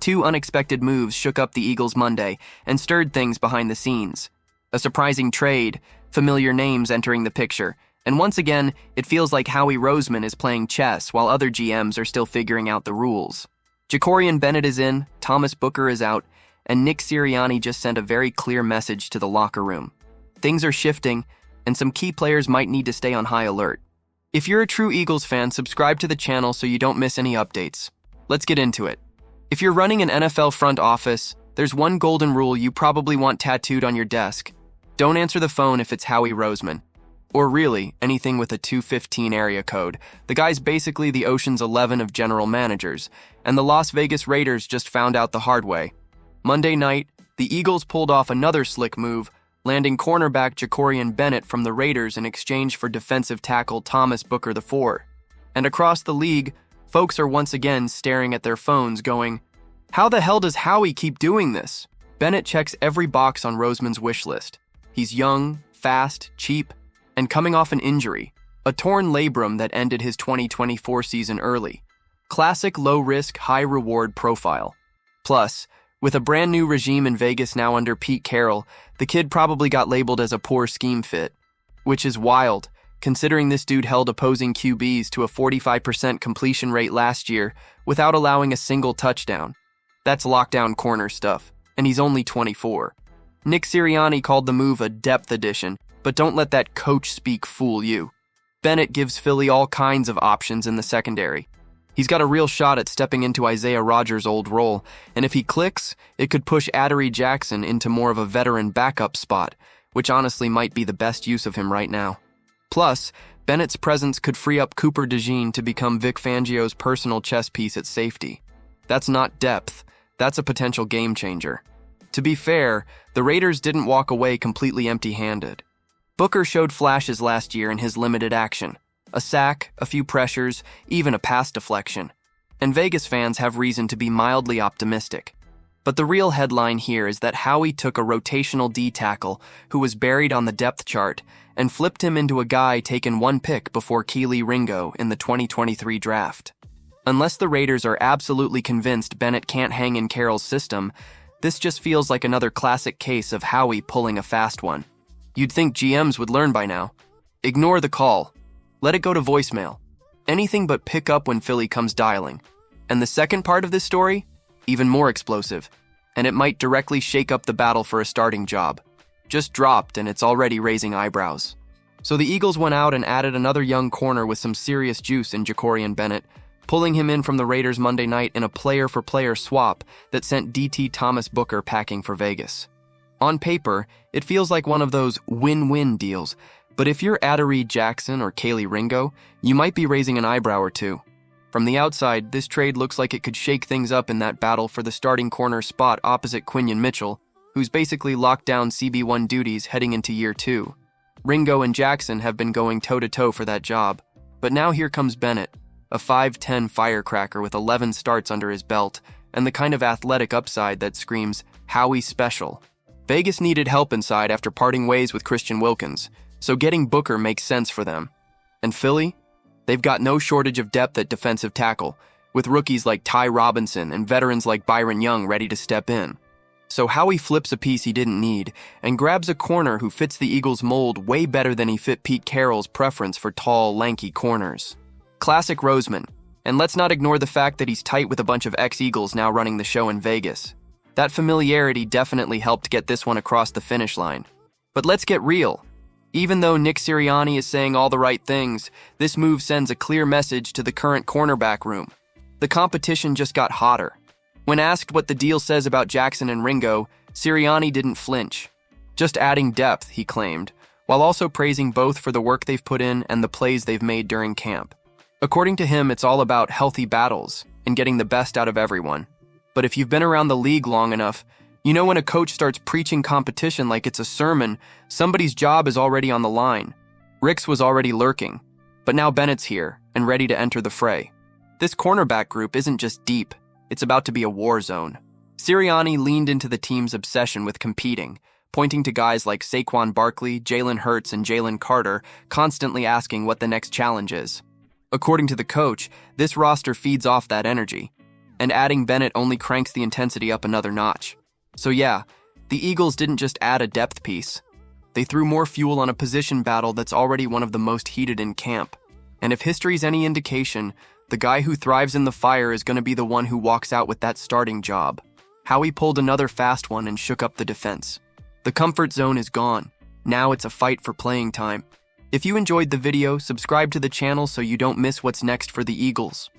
Two unexpected moves shook up the Eagles Monday and stirred things behind the scenes. A surprising trade, familiar names entering the picture, and once again, it feels like Howie Roseman is playing chess while other GMs are still figuring out the rules. Jacorian Bennett is in, Thomas Booker is out, and Nick Sirianni just sent a very clear message to the locker room. Things are shifting, and some key players might need to stay on high alert. If you're a true Eagles fan, subscribe to the channel so you don't miss any updates. Let's get into it. If you're running an NFL front office, there's one golden rule you probably want tattooed on your desk. Don't answer the phone if it's Howie Roseman. Or really, anything with a 215 area code. The guy's basically the Ocean's 11 of general managers, and the Las Vegas Raiders just found out the hard way. Monday night, the Eagles pulled off another slick move, landing cornerback Jacorian Bennett from the Raiders in exchange for defensive tackle Thomas Booker IV. And across the league, folks are once again staring at their phones going, "How the hell does Howie keep doing this?" Bennett checks every box on Roseman's wish list. He's young, fast, cheap, and coming off an injury, a torn labrum that ended his 2024 season early. Classic low-risk, high-reward profile. Plus, with a brand new regime in Vegas now under Pete Carroll, the kid probably got labeled as a poor scheme fit. Which is wild, considering this dude held opposing QBs to a 45% completion rate last year without allowing a single touchdown. That's lockdown corner stuff, and he's only 24. Nick Sirianni called the move a depth addition, but don't let that coach speak fool you. Bennett gives Philly all kinds of options in the secondary. He's got a real shot at stepping into Isaiah Rodgers' old role, and if he clicks, it could push Adoree Jackson into more of a veteran backup spot, which honestly might be the best use of him right now. Plus, Bennett's presence could free up Cooper DeJean to become Vic Fangio's personal chess piece at safety. That's not depth, that's a potential game changer. To be fair, the Raiders didn't walk away completely empty-handed. Booker showed flashes last year in his limited action. A sack, a few pressures, even a pass deflection. And Vegas fans have reason to be mildly optimistic. But the real headline here is that Howie took a rotational D tackle who was buried on the depth chart and flipped him into a guy taken one pick before Kelee Ringo in the 2023 draft. Unless the Raiders are absolutely convinced Bennett can't hang in Carroll's system, this just feels like another classic case of Howie pulling a fast one. You'd think GMs would learn by now. Ignore the call. Let it go to voicemail. Anything but pick up when Philly comes dialing. And the second part of this story? Even more explosive. And it might directly shake up the battle for a starting job. Just dropped and it's already raising eyebrows. So the Eagles went out and added another young corner with some serious juice in Jacorian Bennett, pulling him in from the Raiders Monday night in a player-for-player swap that sent DT Thomas Booker packing for Vegas. On paper, it feels like one of those win-win deals, but if you're Adoree Jackson or Kelee Ringo, you might be raising an eyebrow or two. From the outside, this trade looks like it could shake things up in that battle for the starting corner spot opposite Quinyon Mitchell, who's basically locked down CB1 duties heading into year 2. Ringo and Jackson have been going toe-to-toe for that job, but now here comes Bennett, a 5'10 firecracker with 11 starts under his belt, and the kind of athletic upside that screams, Howie special. Vegas needed help inside after parting ways with Christian Wilkins, so getting Booker makes sense for them. And Philly? They've got no shortage of depth at defensive tackle, with rookies like Ty Robinson and veterans like Byron Young ready to step in. So Howie flips a piece he didn't need and grabs a corner who fits the Eagles' mold way better than he fit Pete Carroll's preference for tall, lanky corners. Classic Roseman, and let's not ignore the fact that he's tight with a bunch of ex-Eagles now running the show in Vegas. That familiarity definitely helped get this one across the finish line. But let's get real. Even though Nick Sirianni is saying all the right things, this move sends a clear message to the current cornerback room. The competition just got hotter. When asked what the deal says about Jackson and Ringo, Sirianni didn't flinch. Just adding depth, he claimed, while also praising both for the work they've put in and the plays they've made during camp. According to him, it's all about healthy battles and getting the best out of everyone. But if you've been around the league long enough, you know when a coach starts preaching competition like it's a sermon, somebody's job is already on the line. Rick's was already lurking, but now Bennett's here and ready to enter the fray. This cornerback group isn't just deep, it's about to be a war zone. Sirianni leaned into the team's obsession with competing, pointing to guys like Saquon Barkley, Jalen Hurts, and Jalen Carter, constantly asking what the next challenge is. According to the coach, this roster feeds off that energy. and adding Bennett only cranks the intensity up another notch. So yeah, the Eagles didn't just add a depth piece. They threw more fuel on a position battle that's already one of the most heated in camp. And if history's any indication, the guy who thrives in the fire is going to be the one who walks out with that starting job. Howie pulled another fast one and shook up the defense. The comfort zone is gone. Now it's a fight for playing time. If you enjoyed the video, subscribe to the channel so you don't miss what's next for the Eagles.